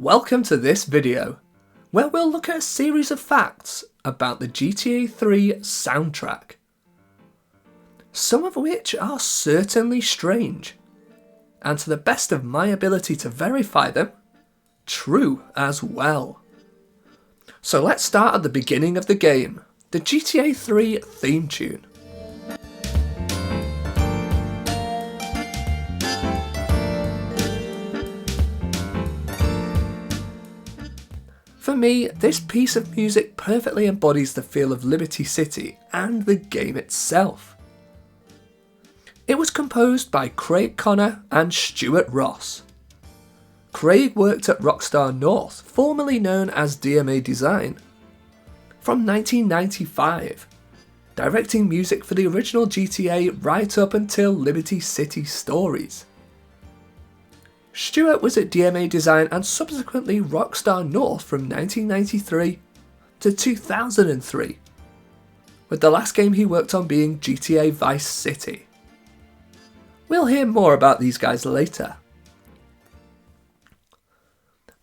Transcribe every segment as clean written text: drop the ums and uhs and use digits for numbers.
Welcome to this video, where we'll look at a series of facts about the GTA 3 soundtrack. Some of which are certainly strange, and to the best of my ability to verify them, true as well. So let's start at the beginning of the game, the GTA 3 theme tune. For me, this piece of music perfectly embodies the feel of Liberty City and the game itself. It was composed by Craig Conor and Stuart Ross. Craig worked at Rockstar North, formerly known as DMA Design, from 1995, directing music for the original GTA right up until Liberty City Stories. Stuart was at DMA Design and subsequently Rockstar North from 1993 to 2003, with the last game he worked on being GTA Vice City. We'll hear more about these guys later.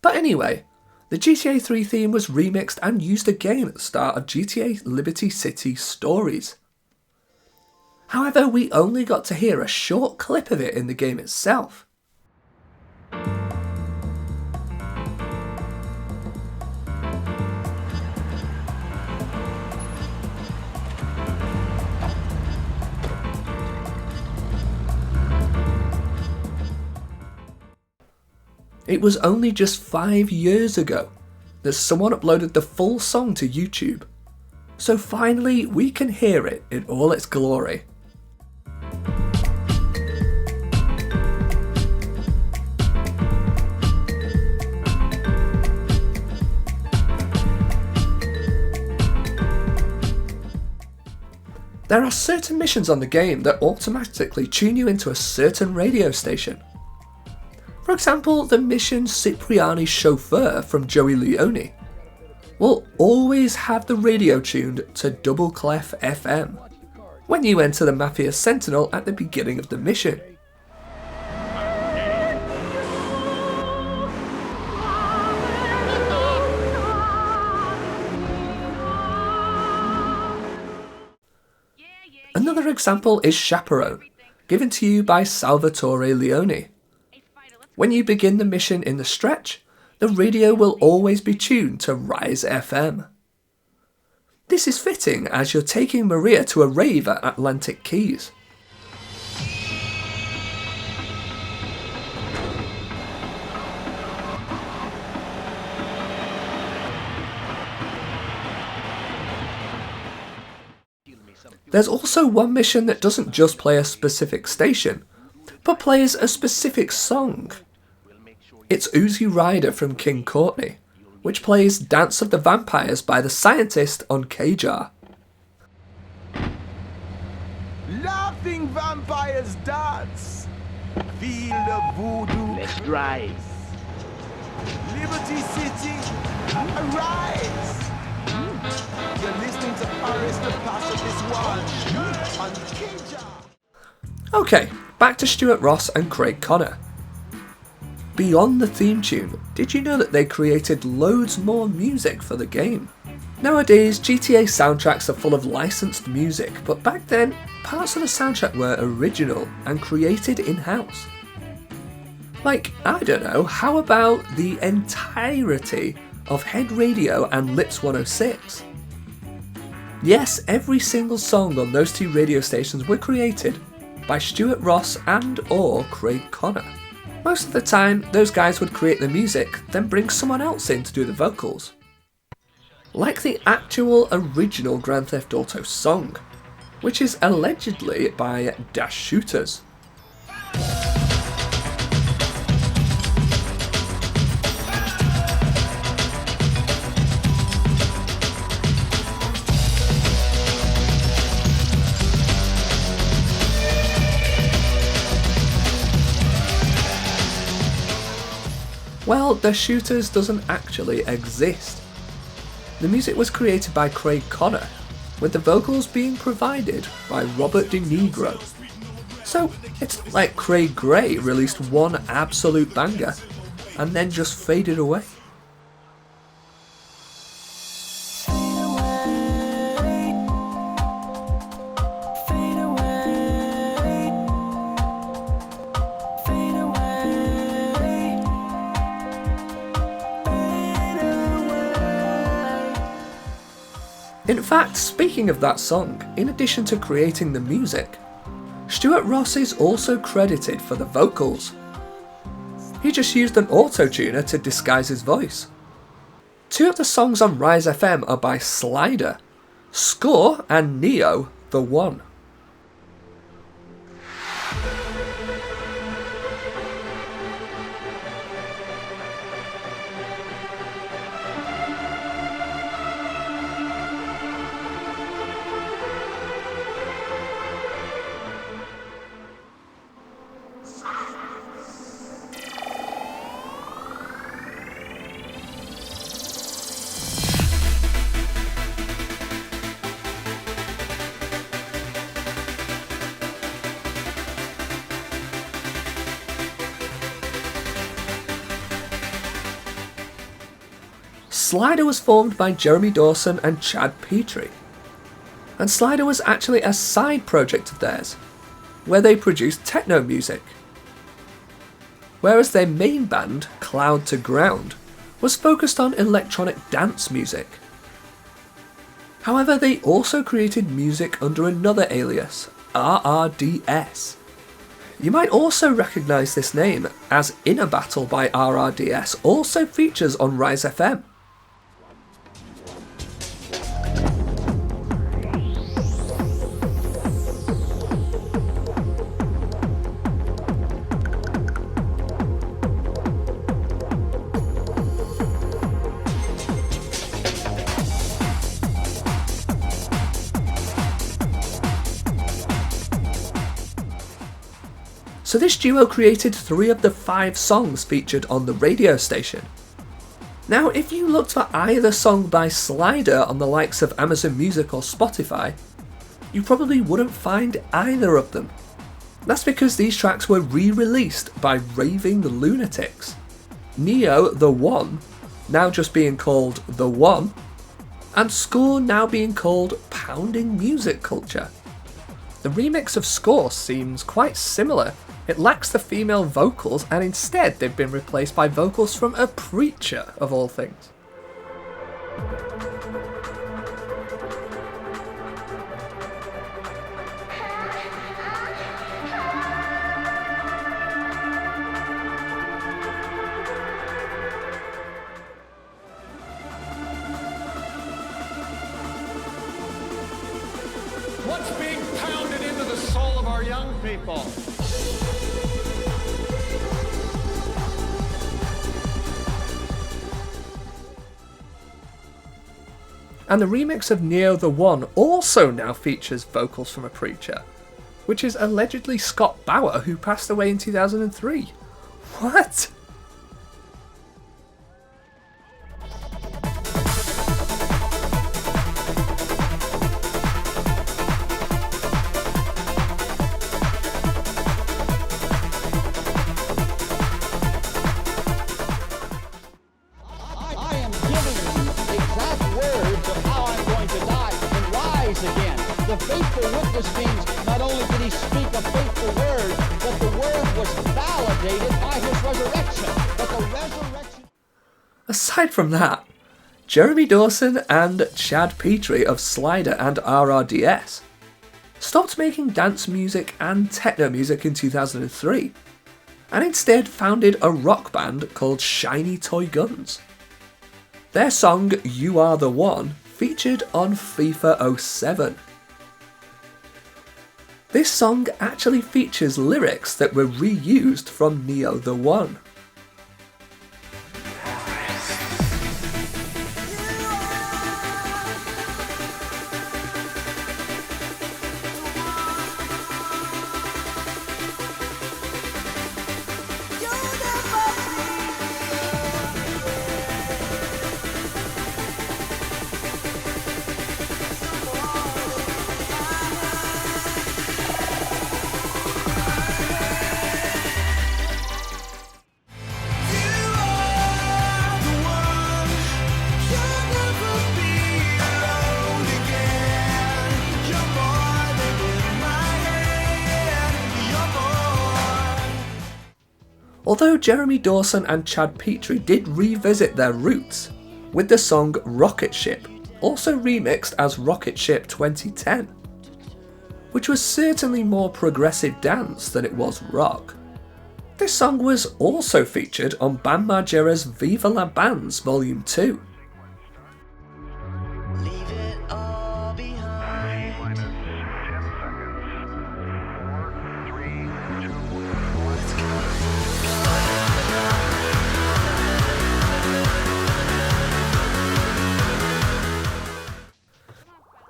But anyway, the GTA 3 theme was remixed and used again at the start of GTA Liberty City Stories. However, we only got to hear a short clip of it in the game itself. It was only just 5 years ago that someone uploaded the full song to YouTube, so finally we can hear it in all its glory. There are certain missions on the game that automatically tune you into a certain radio station. For example, the mission Cipriani's Chauffeur from Joey Leone will always have the radio tuned to Double Clef FM when you enter the Mafia Sentinel at the beginning of the mission. Another example is Chaperone, given to you by Salvatore Leone. When you begin the mission in the stretch, the radio will always be tuned to Rise FM. This is fitting as you're taking Maria to a rave at Atlantic Keys. There's also one mission that doesn't just play a specific station, but plays a specific song. It's Uzi Rider from King Courtney, which plays Dance of the Vampires by The Scientist on K-Jar. Laughing vampires dance, feel the voodoo. Let's drive. Liberty City, arise. You're listening to Paris, the pass of this one on K-Jar. Okay, back to Stuart Ross and Craig Conor. Beyond the theme tune, did you know that they created loads more music for the game? Nowadays, GTA soundtracks are full of licensed music, but back then, parts of the soundtrack were original and created in-house. Like, I don't know, how about the entirety of Head Radio and Lips 106? Yes, every single song on those two radio stations were created by Stuart Ross and or Craig Conor. Most of the time, those guys would create the music, then bring someone else in to do the vocals. Like the actual original Grand Theft Auto song, which is allegedly by Dash Shooters. Well, The Shooters doesn't actually exist. The music was created by Craig Conor, with the vocals being provided by Robert De Nigro. So it's not like Craig Gray released one absolute banger and then just faded away. In fact, speaking of that song, in addition to creating the music, Stuart Ross is also credited for the vocals. He just used an auto-tuner to disguise his voice. Two of the songs on Rise FM are by Slyder, Score and Neo, The One. Slyder was formed by Jeremy Dawson and Chad Petrie, and Slyder was actually a side project of theirs, where they produced techno music, whereas their main band, Cloud to Ground, was focused on electronic dance music. However, they also created music under another alias, RRDS. You might also recognise this name, as Inner Battle by RRDS also features on Rise FM. So this duo created 3 of the 5 songs featured on the radio station. Now, if you looked for either song by Slyder on the likes of Amazon Music or Spotify, you probably wouldn't find either of them. That's because these tracks were re-released by Raving Lunatics. Neo, The One, now just being called The One, and Score now being called Pounding Music Culture. The remix of Score seems quite similar. It lacks the female vocals, and instead they've been replaced by vocals from a preacher, of all things. What's being pounded into the soul of our young people? And the remix of Neo the One also now features vocals from a preacher, which is allegedly Scott Bauer, who passed away in 2003. What? The faithful witness means not only did he speak a faithful word, but the word was validated by his resurrection. But the resurrection... Aside from that, Jeremy Dawson and Chad Petrie of Slyder and RRDS stopped making dance music and techno music in 2003, and instead founded a rock band called Shiny Toy Guns. Their song You Are The One featured on FIFA 07. This song actually features lyrics that were reused from Neo the One. Although Jeremy Dawson and Chad Petrie did revisit their roots with the song Rocket Ship also remixed as Rocket Ship 2010, which was certainly more progressive dance than it was rock. This song was also featured on Bam Margera's Viva La Bands Volume 2.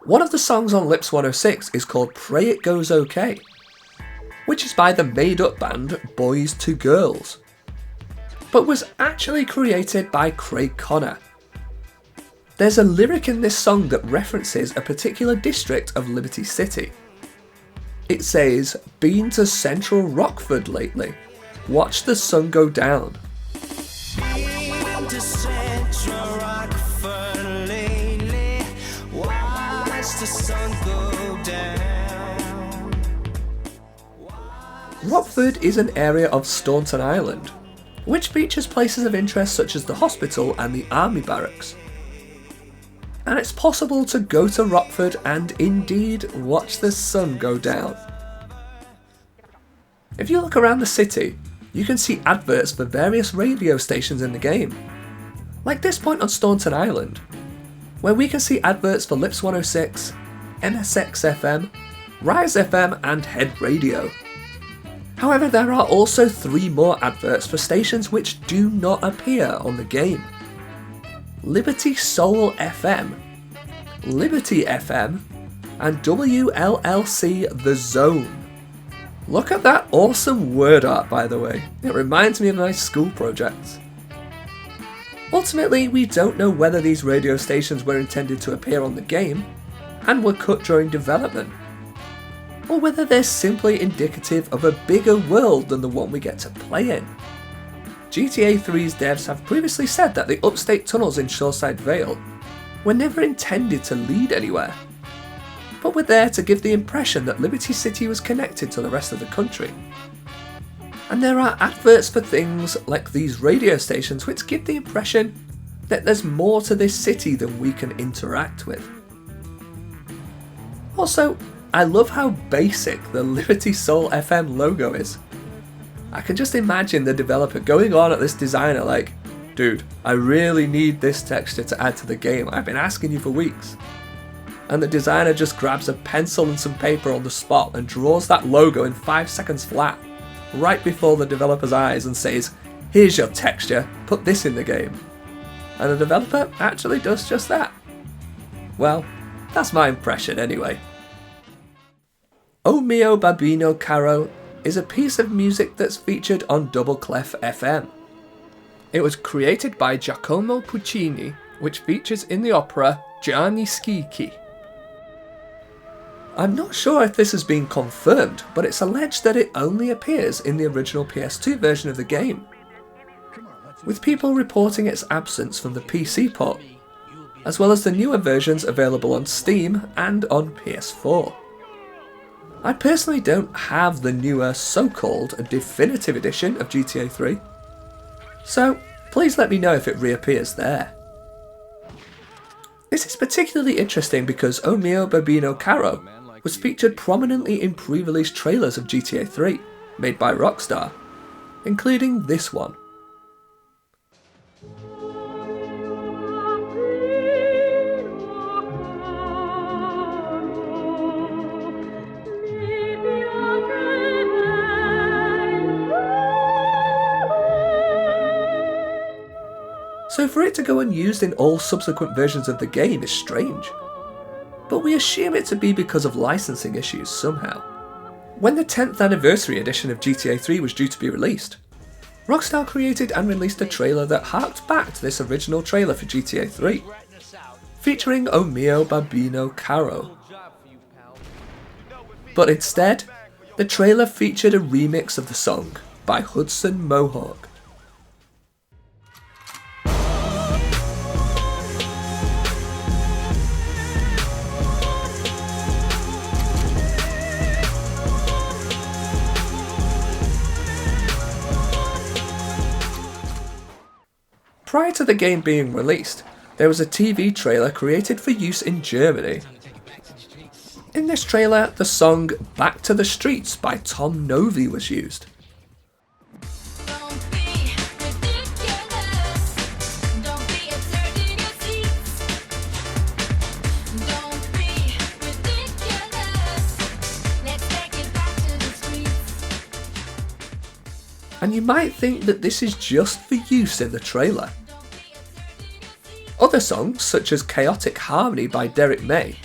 One of the songs on Lips 106 is called Pray It Goes OK, which is by the made-up band Boys to Girls, but was actually created by Craig Conor. There's a lyric in this song that references a particular district of Liberty City. It says, "Been to Central Rockford lately, watch the sun go down." Been to Central Rockford lately, watch the sun go down. Rockford is an area of Staunton Island, which features places of interest such as the hospital and the army barracks. And it's possible to go to Rockford and indeed watch the sun go down. If you look around the city, you can see adverts for various radio stations in the game, like this point on Staunton Island, where we can see adverts for Lips 106, MSX FM, Rise FM and Head Radio. However, there are also 3 more adverts for stations which do not appear on the game: Liberty Soul FM, Liberty FM, and WLLC The Zone. Look at that awesome word art, by the way. It reminds me of my school projects. Ultimately, we don't know whether these radio stations were intended to appear on the game and were cut during development, or whether they're simply indicative of a bigger world than the one we get to play in. GTA 3's devs have previously said that the upstate tunnels in Shoreside Vale were never intended to lead anywhere, but were there to give the impression that Liberty City was connected to the rest of the country. And there are adverts for things like these radio stations which give the impression that there's more to this city than we can interact with. Also, I love how basic the Liberty Soul FM logo is. I can just imagine the developer going on at this designer like, "Dude, I really need this texture to add to the game, I've been asking you for weeks." And the designer just grabs a pencil and some paper on the spot and draws that logo in 5 seconds flat, right before the developer's eyes, and says, "Here's your texture, put this in the game." And the developer actually does just that. Well, that's my impression anyway. Mio Babbino Caro is a piece of music that's featured on Double Clef FM. It was created by Giacomo Puccini, which features in the opera Gianni Schicchi. I'm not sure if this has been confirmed, but it's alleged that it only appears in the original PS2 version of the game, with people reporting its absence from the PC port, as well as the newer versions available on Steam and on PS4. I personally don't have the newer so-called definitive edition of GTA 3, so please let me know if it reappears there. This is particularly interesting because Mio Babbino Caro was featured prominently in pre-release trailers of GTA 3, made by Rockstar, including this one. So for it to go unused in all subsequent versions of the game is strange, but we assume it to be because of licensing issues somehow. When the 10th anniversary edition of GTA 3 was due to be released, Rockstar created and released a trailer that harked back to this original trailer for GTA 3, featuring Mio Babbino Caro. But instead, the trailer featured a remix of the song by Hudson Mohawk. Prior to the game being released, there was a TV trailer created for use in Germany. In this trailer, the song Back to the Streets by Tom Novy was used. And you might think that this is just for use in the trailer. Other songs, such as Chaotic Harmony by Derek May,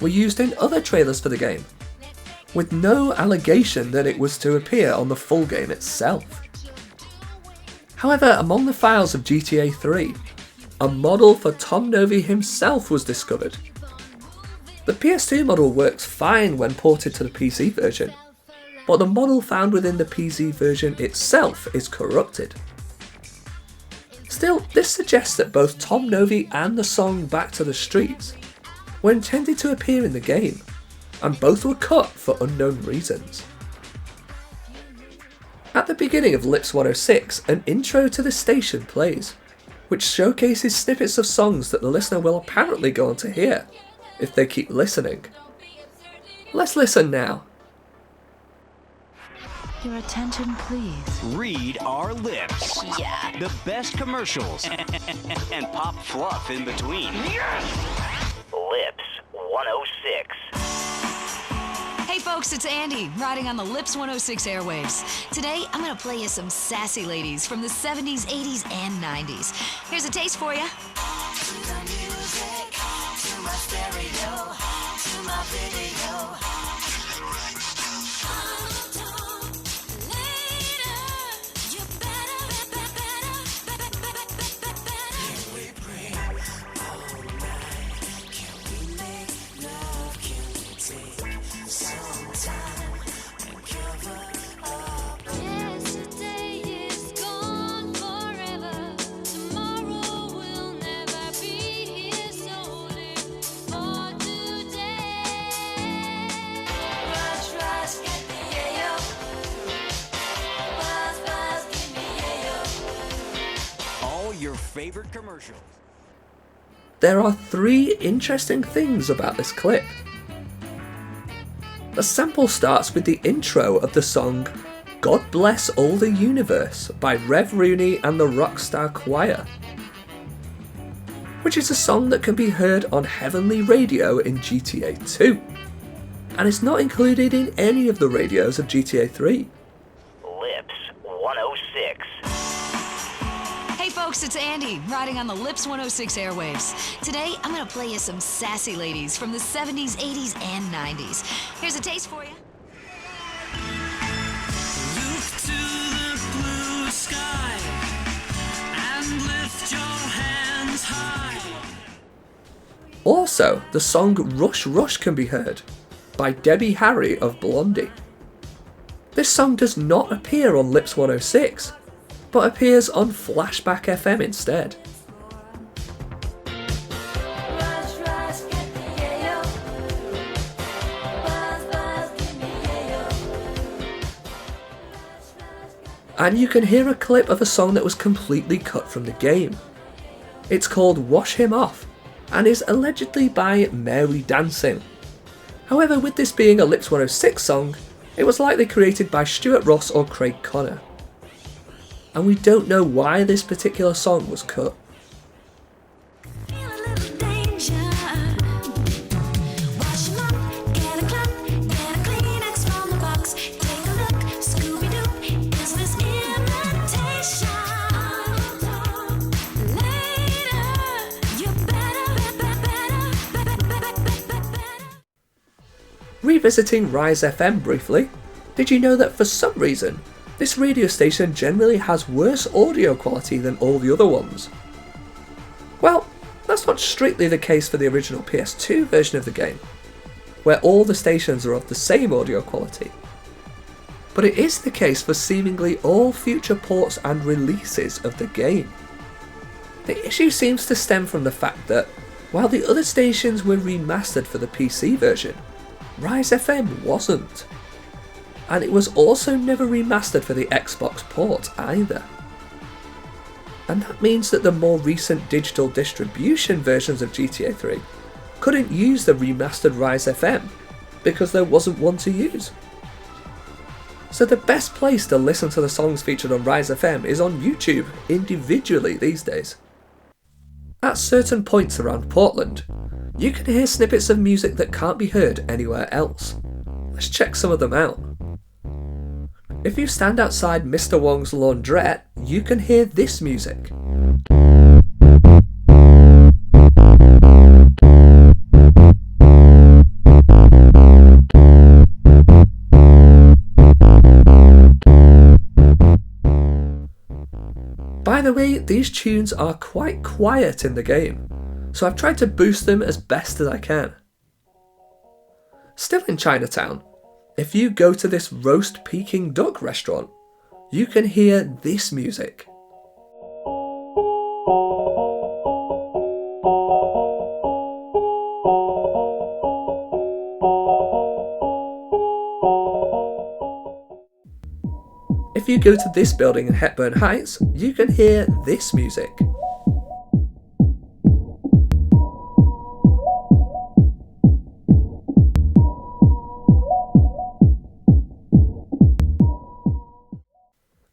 were used in other trailers for the game, with no allegation that it was to appear on the full game itself. However, among the files of GTA 3, a model for Tom Novy himself was discovered. The PS2 model works fine when ported to the PC version, but the model found within the PC version itself is corrupted. Still, this suggests that both Tom Novy and the song Back to the Streets were intended to appear in the game, and both were cut for unknown reasons. At the beginning of Lips 106, an intro to the station plays, which showcases snippets of songs that the listener will apparently go on to hear, if they keep listening. Let's listen now. Your attention, please. Read our lips. Yeah. The best commercials and pop fluff in between. Lips 106. Hey folks, it's Andy, riding on the Lips 106 airwaves. Today, I'm gonna play you some sassy ladies from the 70s, 80s, and 90s. Here's a taste for you. Your favorite commercials. There are 3 interesting things about this clip. The sample starts with the intro of the song God Bless All the Universe by Rev Rooney and the Rockstar Choir, which is a song that can be heard on Heavenly Radio in GTA 2, and is not included in any of the radios of GTA 3. Lips 106. Hey folks, it's Andy, riding on the Lips 106 airwaves. Today, I'm gonna play you some sassy ladies from the 70s, 80s, and 90s. Here's a taste for you. Look to the blue sky and lift your hands high. Also, the song Rush Rush can be heard by Debbie Harry of Blondie. This song does not appear on Lips 106, but appears on Flashback FM instead. And you can hear a clip of a song that was completely cut from the game. It's called Wash Him Off, and is allegedly by Mary Dancing. However, with this being a Lips 106 song, it was likely created by Stuart Ross or Craig Connor. And we don't know why this particular song was cut. Revisiting Rise FM briefly, did you know that for some reason, this radio station generally has worse audio quality than all the other ones? Well, that's not strictly the case for the original PS2 version of the game, where all the stations are of the same audio quality. But it is the case for seemingly all future ports and releases of the game. The issue seems to stem from the fact that, while the other stations were remastered for the PC version, Rise FM wasn't. And it was also never remastered for the Xbox port either. And that means that the more recent digital distribution versions of GTA 3 couldn't use the remastered Rise FM because there wasn't one to use. So the best place to listen to the songs featured on Rise FM is on YouTube individually these days. At certain points around Portland, you can hear snippets of music that can't be heard anywhere else. Let's check some of them out. If you stand outside Mr. Wong's laundrette, you can hear this music. By the way, these tunes are quite quiet in the game, so I've tried to boost them as best as I can. Still in Chinatown, if you go to this roast Peking duck restaurant, you can hear this music. If you go to this building in Hepburn Heights, you can hear this music.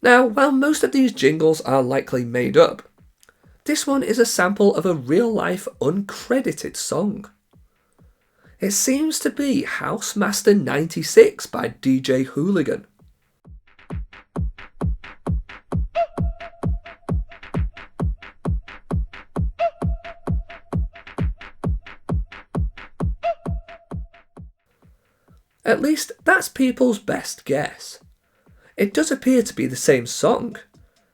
Now, while most of these jingles are likely made up, this one is a sample of a real-life uncredited song. It seems to be Housemaster 96 by DJ Hooligan. At least that's people's best guess. It does appear to be the same song,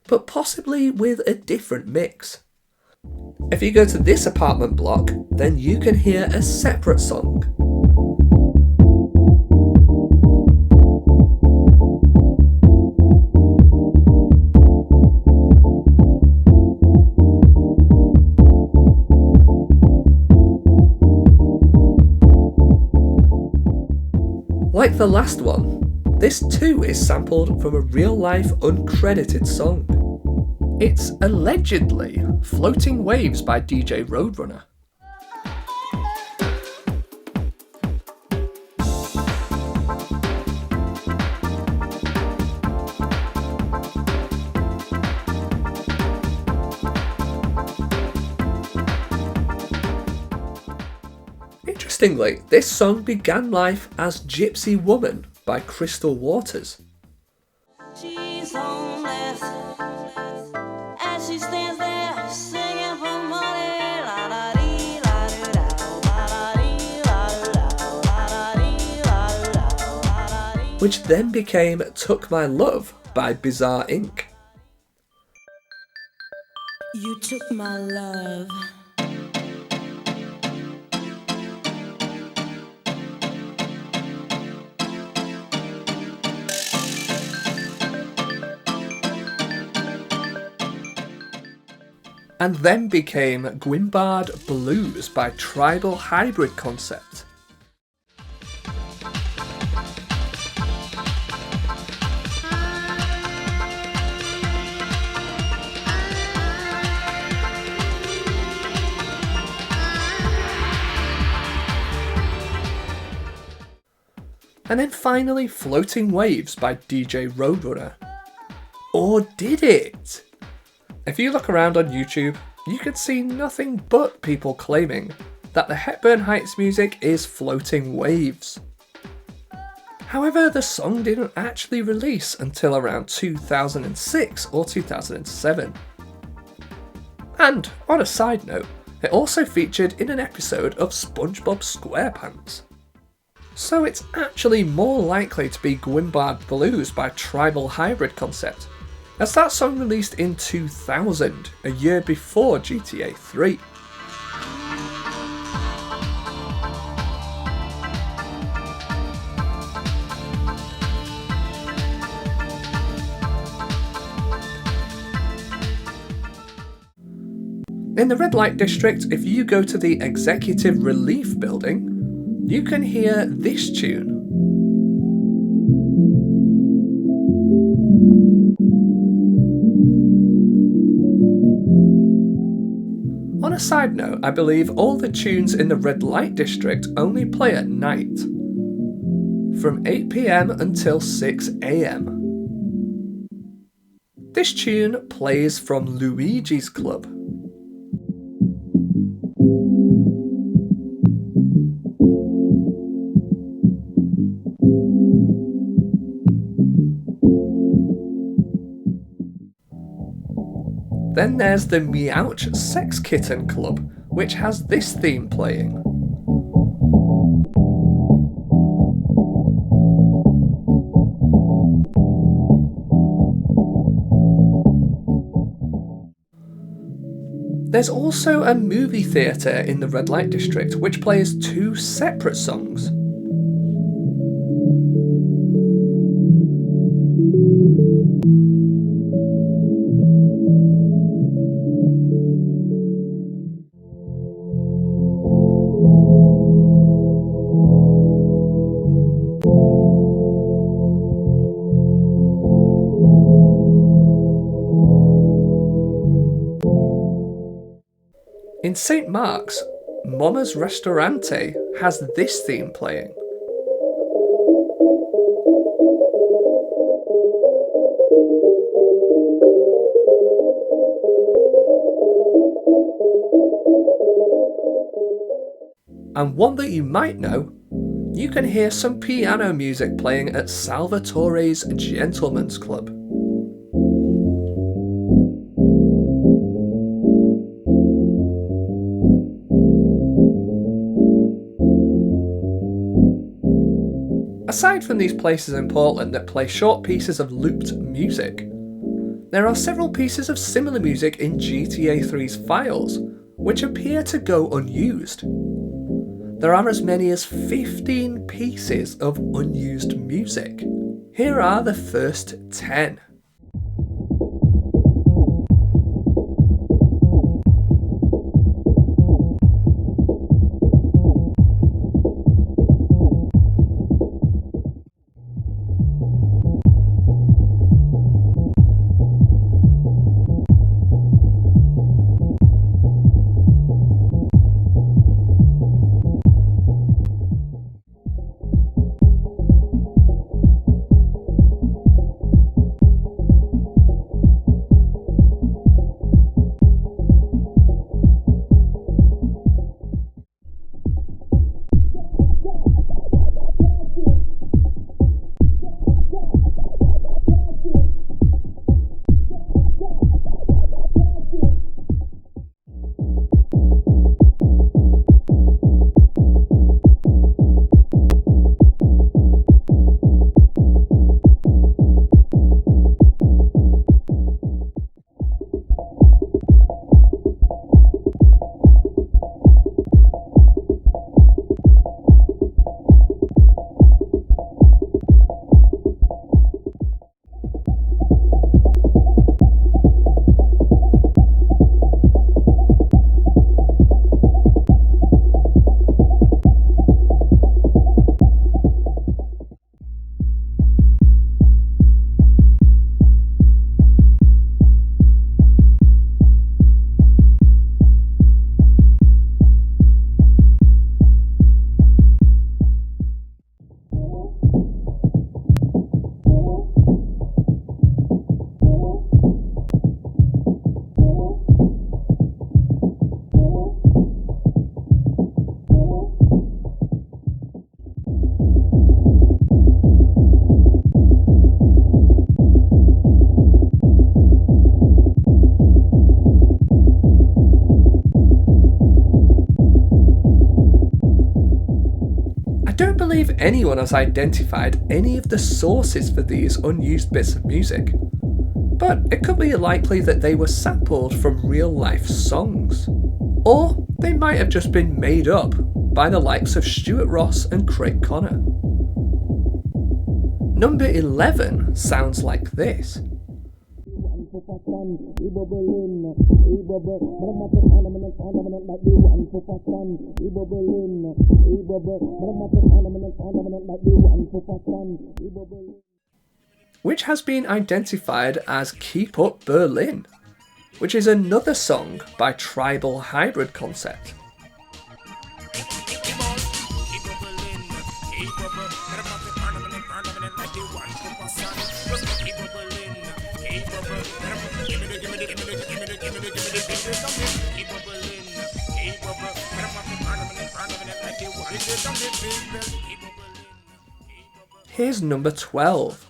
but possibly with a different mix. If you go to this apartment block, then you can hear a separate song. Like the last one, this too is sampled from a real-life uncredited song. It's allegedly Floating Waves by DJ Roadrunner. Interestingly, this song began life as Gypsy Woman by Crystal Waters. She's homeless, as she stands there singing for money. La da dee, la do da, la da dee, la do da, la da dee, la do da, la da dee. Which then became Took My Love by Bizarre Inc. You took my love. And then became Gwimbard Blues by Tribal Hybrid Concept. And then finally Floating Waves by DJ Roadrunner. Or did it? If you look around on YouTube, you can see nothing but people claiming that the Hepburn Heights music is Floating Waves. However, the song didn't actually release until around 2006 or 2007. And on a side note, it also featured in an episode of SpongeBob SquarePants. So it's actually more likely to be Gwimbard Blues by Tribal Hybrid Concept, as that song released in 2000, a year before GTA 3. In the red light district, if you go to the Executive Relief Building, you can hear this tune. a side note, I believe all the tunes in the red light district only play at night, from 8 PM until 6 AM. This tune plays from Luigi's Club. Then there's the Meowch Sex Kitten Club, which has this theme playing. There's also a movie theatre in the red light district which plays 2 separate songs. In St. Mark's, Mama's Restaurante has this theme playing. And one that you might know, you can hear some piano music playing at Salvatore's Gentlemen's Club. Aside from these places in Portland that play short pieces of looped music, there are several pieces of similar music in GTA 3's files, which appear to go unused. There are as many as 15 pieces of unused music. Here are the first 10. believe anyone has identified any of the sources for these unused bits of music, but it could be likely that they were sampled from real-life songs. Or they might have just been made up by the likes of Stuart Ross and Craig Conor. Number 11 sounds like this. Which has been identified as Keep Up Berlin. which is another song by Tribal Hybrid Concept. Here's number 12.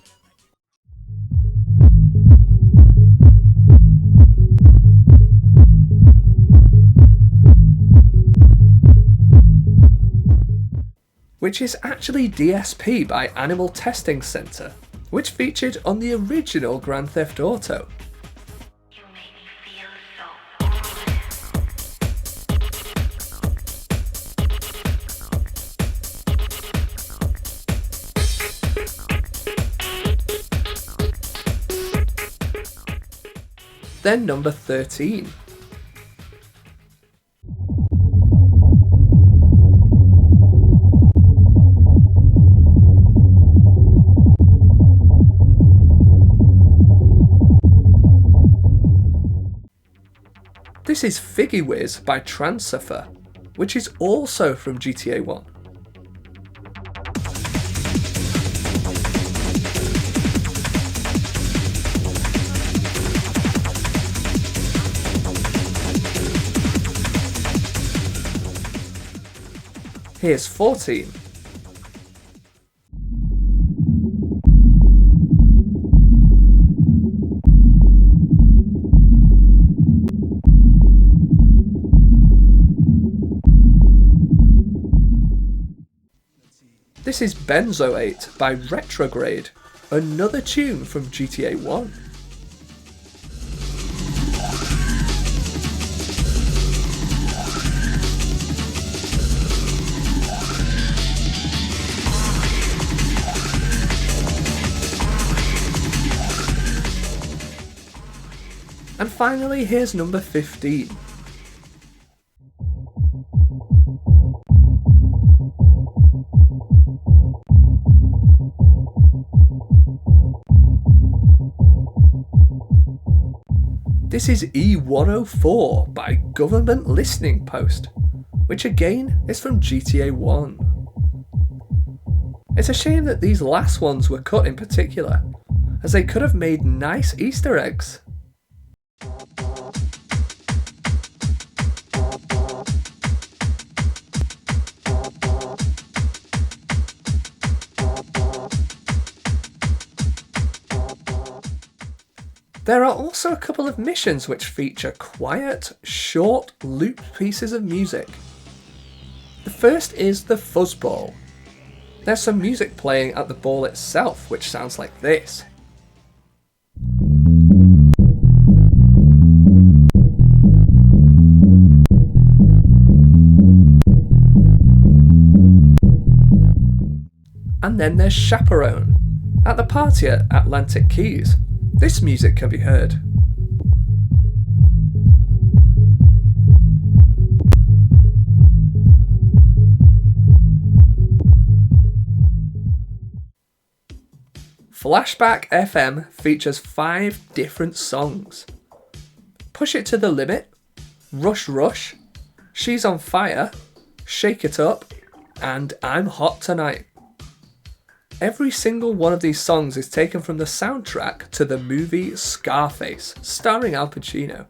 Which is actually DSP by Animal Testing Center, which featured on the original Grand Theft Auto. Then number 13. This is Figgy Whiz by Transurfer, which is also from GTA 1. Here's 14. This is Benzoate by Retrograde, another tune from GTA 1. And finally, here's number 15. This is E104 by Government Listening Post, which again is from GTA 1. It's a shame that these last ones were cut in particular, as they could have made nice Easter eggs. There are also a couple of missions which feature quiet, short, looped pieces of music. The first is the fuzzball. There's some music playing at the ball itself, which sounds like this. And then there's Chaperone, at the party at Atlantic Keys. This music can be heard. Flashback FM features 5 different songs. Push It to the Limit, Rush Rush, She's on Fire, Shake It Up, and I'm Hot Tonight. Every single one of these songs is taken from the soundtrack to the movie Scarface, starring Al Pacino.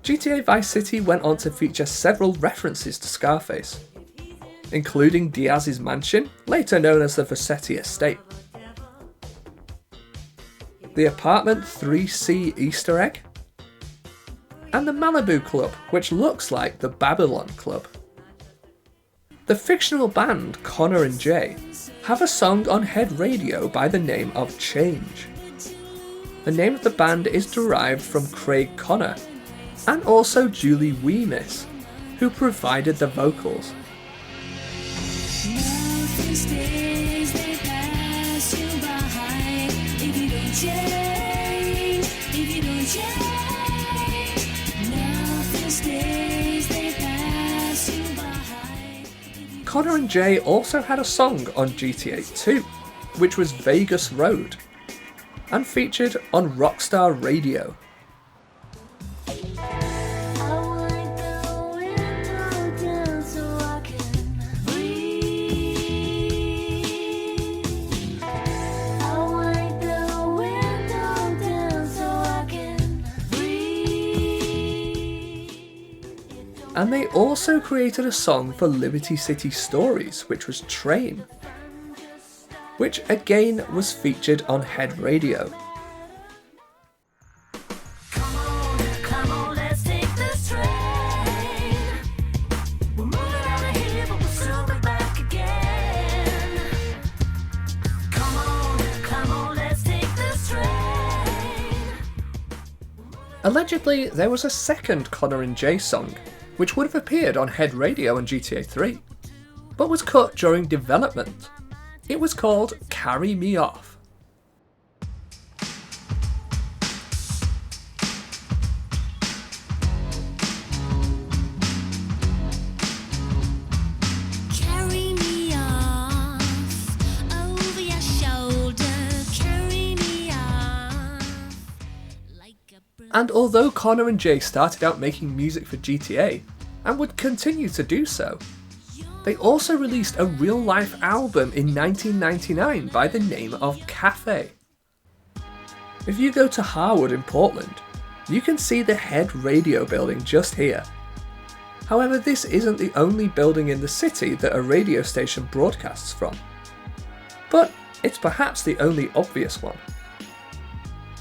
GTA Vice City went on to feature several references to Scarface, including Diaz's mansion, later known as the Vercetti Estate, the apartment 3C Easter egg, and the Malibu Club, which looks like the Babylon Club. The fictional band Conor Jay have a song on Head Radio by the name of Change. The name of the band is derived from Craig Connor and also Julie Whemis, who provided the vocals. Conor Jay also had a song on GTA 2, which was Vegas Road, and featured on Rockstar Radio. And they also created a song for Liberty City Stories, which was Train, which again was featured on Head Radio. Come on, let's take this train. We're moving out of here, but we'll soon be back again. Come on, let's take this train. Allegedly, there was a second Conor and Jay song, which would have appeared on Head Radio and GTA 3, but was cut during development. It was called Carry Me Off. Carry me off over your shoulder. Carry me off like a And although Conor and Jay started out making music for GTA, and would continue to do so, they also released a real-life album in 1999 by the name of Cafe. If you go to Harwood in Portland, you can see the Head Radio building just here. However, this isn't the only building in the city that a radio station broadcasts from, but it's perhaps the only obvious one.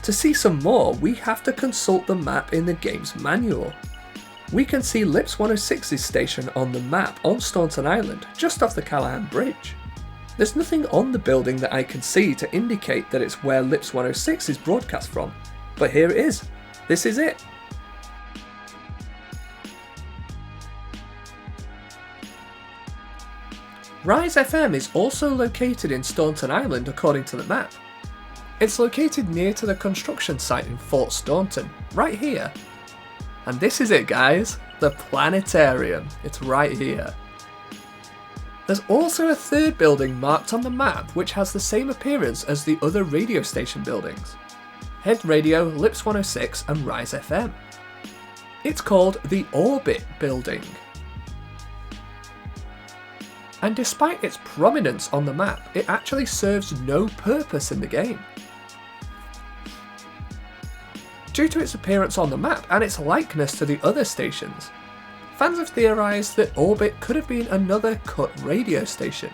To see some more, we have to consult the map in the game's manual. We can see Lips 106's station on the map on Staunton Island, just off the Callahan Bridge. There's nothing on the building that I can see to indicate that it's where Lips 106 is broadcast from, but here it is. This is it. Rise FM is also located in Staunton Island according to the map. It's located near to the construction site in Fort Staunton, right here. And this is it, guys, the planetarium. It's right here. There's also a third building marked on the map which has the same appearance as the other radio station buildings. Head Radio, Lips 106 and Rise FM. It's called the Orbit Building. And despite its prominence on the map, it actually serves no purpose in the game. Due to its appearance on the map and its likeness to the other stations, fans have theorised that Orbit could have been another cut radio station.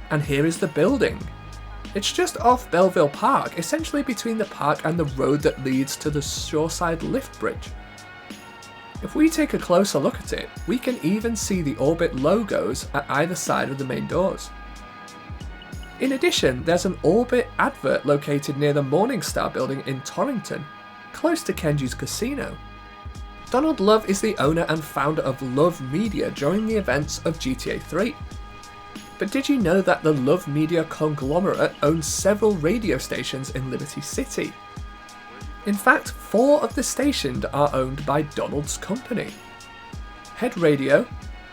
And here is the building. It's just off Belleville Park, essentially between the park and the road that leads to the Shoreside Lift Bridge. If we take a closer look at it, we can even see the Orbit logos at either side of the main doors. In addition, there's an Orbit advert located near the Morningstar building in Torrington, close to Kenji's Casino. Donald Love is the owner and founder of Love Media during the events of GTA 3. But did you know that the Love Media conglomerate owns several radio stations in Liberty City? In fact, 4 of the stations are owned by Donald's company. Head Radio,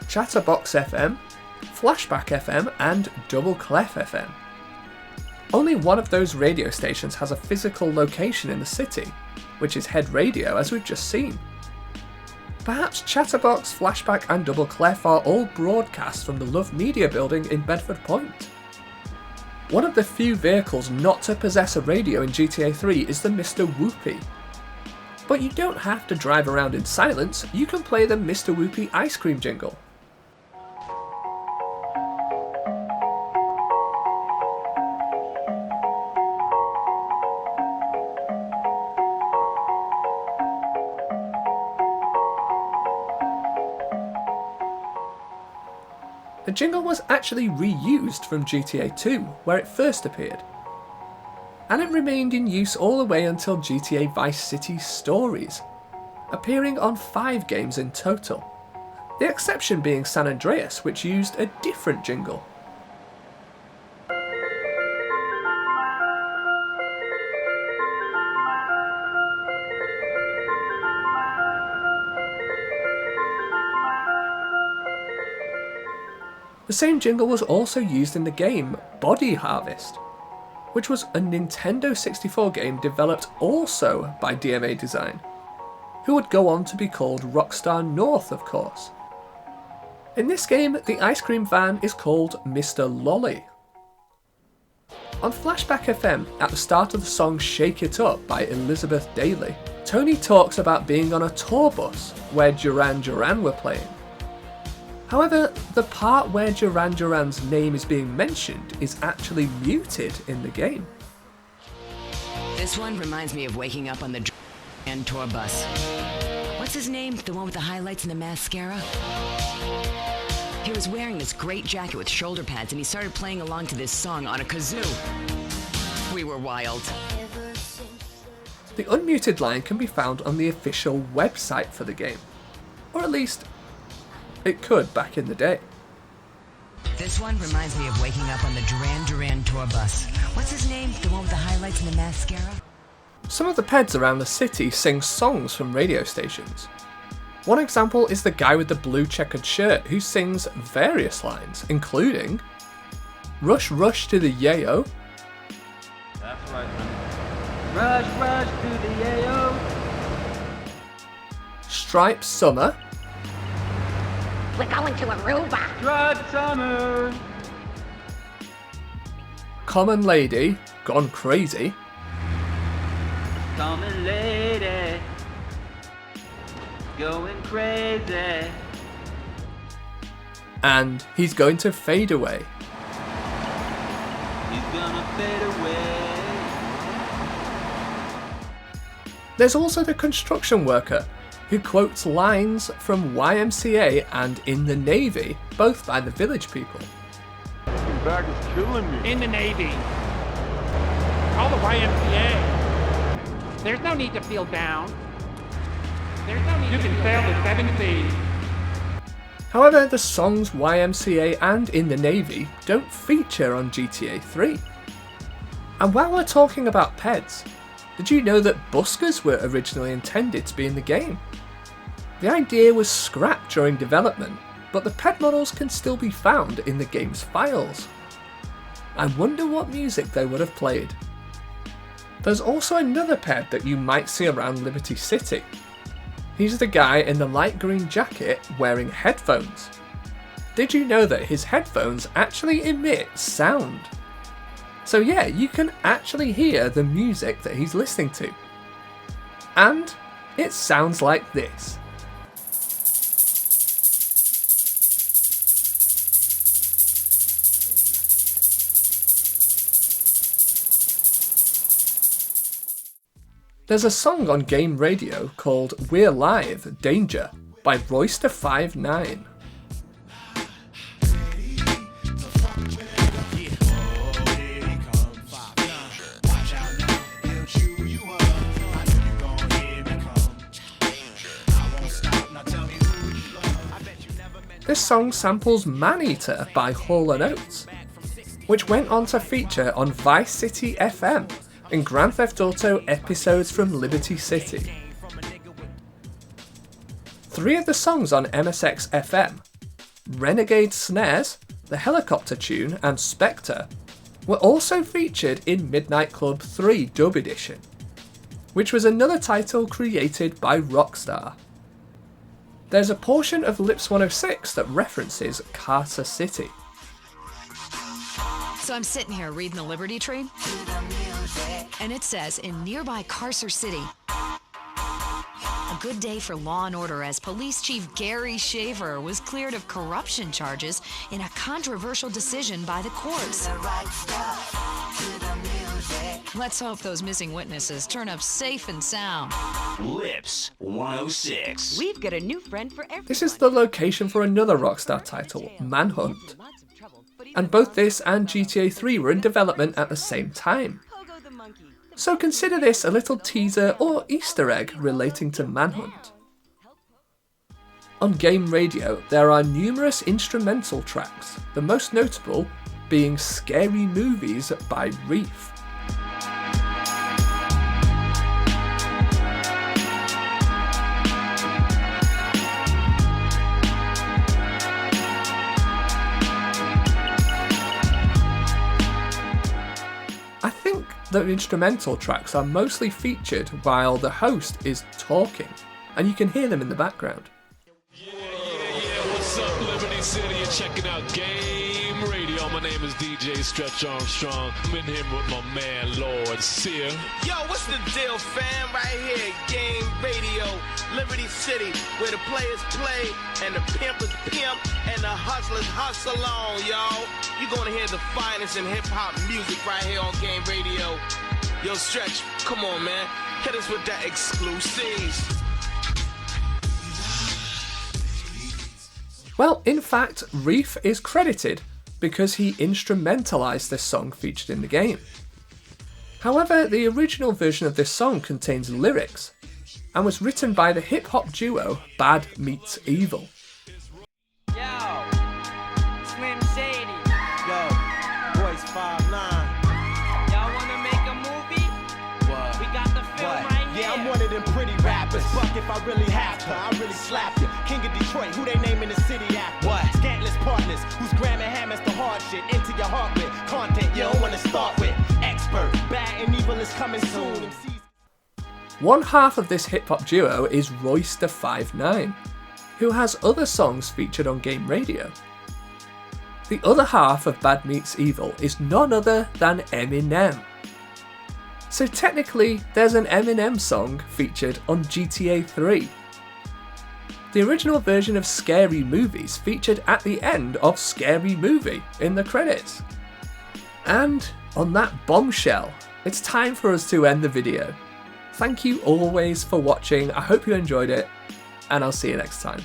Chatterbox FM, Flashback FM and Double Clef FM. Only one of those radio stations has a physical location in the city, which is Head Radio, as we've just seen. Perhaps Chatterbox, Flashback and Double Clef are all broadcast from the Love Media building in Bedford Point. One of the few vehicles not to possess a radio in GTA 3 is the Mr. Whoopee. But you don't have to drive around in silence, you can play the Mr. Whoopee ice cream jingle. The jingle was actually reused from GTA 2, where it first appeared. And it remained in use all the way until GTA Vice City Stories, appearing on 5 games in total. The exception being San Andreas, which used a different jingle. The same jingle was also used in the game Body Harvest, which was a Nintendo 64 game developed also by DMA Design, who would go on to be called Rockstar North, of course. In this game, the ice cream van is called Mr. Lolly. On Flashback FM, at the start of the song Shake It Up by Elizabeth Daly, Tony talks about being on a tour bus where Duran Duran were playing. However, the part where Duran Duran's name is being mentioned is actually muted in the game. This one reminds me of waking up on the Duran tour bus. What's his name? The one with the highlights and the mascara? He was wearing this great jacket with shoulder pads and he started playing along to this song on a kazoo. We were wild. The unmuted line can be found on the official website for the game. Or at least, it could back in the day. This one reminds me of waking up on the Duran Duran tour bus. What's his name? The one with the highlights and the mascara? Some of the Peds around the city sing songs from radio stations. One example is the guy with the blue checkered shirt who sings various lines, including Rush Rush to the Yayo. That's right, man. Rush Rush to the Yayo. Stripe Summer. We're going to Aruba. Stripe Summer. Common Lady, Gone Crazy. Common Lady. Going crazy. And He's Going to Fade Away. He's gonna fade away. There's also the construction worker, who quotes lines from YMCA and In the Navy, both by the Village People. Fucking bag is killing me. In the Navy. Call the YMCA. There's no need to feel down. There's no need you can sail the 7 seas. However, the songs YMCA and In the Navy don't feature on GTA 3. And while we're talking about Peds, did you know that buskers were originally intended to be in the game? The idea was scrapped during development, but the Ped models can still be found in the game's files. I wonder what music they would have played. There's also another Ped that you might see around Liberty City. He's the guy in the light green jacket wearing headphones. Did you know that his headphones actually emit sound? So yeah, you can actually hear the music that he's listening to. And it sounds like this. There's a song on game radio called We're Live, Danger by Royster59. This song samples Man-Eater by Hall & Oates, which went on to feature on Vice City FM in Grand Theft Auto episodes from Liberty City. 3 of the songs on MSX FM, Renegade Snares, the Helicopter Tune and Spectre, were also featured in Midnight Club 3 Dub Edition, which was another title created by Rockstar. There's a portion of Lips 106 that references Carcer City. So I'm sitting here reading the Liberty Tree, and it says, in nearby Carcer City, a good day for law and order as Police Chief Gary Shaver was cleared of corruption charges in a controversial decision by the courts. Let's hope those missing witnesses turn up safe and sound. Lips 106. We've got a new friend for everyone. This is the location for another Rockstar title, Manhunt. And both this and GTA 3 were in development at the same time. So consider this a little teaser or Easter egg relating to Manhunt. On game radio, there are numerous instrumental tracks, the most notable being Scary Movies by Reef. The instrumental tracks are mostly featured while the host is talking, and you can hear them in the background. Yeah, what's up, Liberty City? You're checking out Game Game Radio. My name is DJ Stretch Armstrong. I'm in here with my man Lord Sear. Yo, what's the deal, fam? Right here, Game Radio, Liberty City, where the players play and the pimpers pimp and the hustlers hustle on, y'all. You're gonna hear the finest in hip-hop music right here on Game Radio. Yo, Stretch, come on, man. Hit us with that exclusives. Well, in fact, Reef is credited because he instrumentalised this song featured in the game. However, the original version of this song contains lyrics and was written by the hip-hop duo Bad Meets Evil. Yo, Slim Shady. Yo, Boys 5'9". Y'all wanna make a movie? What? We got the film right here. Yeah, I'm one of them pretty rappers. Fuck if I really have to, I really slap you. King of Detroit, who they name in the city after? What? Scantless partners, who's gramming hammers the hard shit into your heart with content you don't wanna start with. Expert, bad and evil is coming soon. One half of this hip-hop duo is Royce da 5'9", who has other songs featured on Game Radio. The other half of Bad Meets Evil is none other than Eminem. So technically, there's an Eminem song featured on GTA 3. The original version of Scary Movies featured at the end of Scary Movie in the credits. And on that bombshell, it's time for us to end the video. Thank you always for watching, I hope you enjoyed it, and I'll see you next time.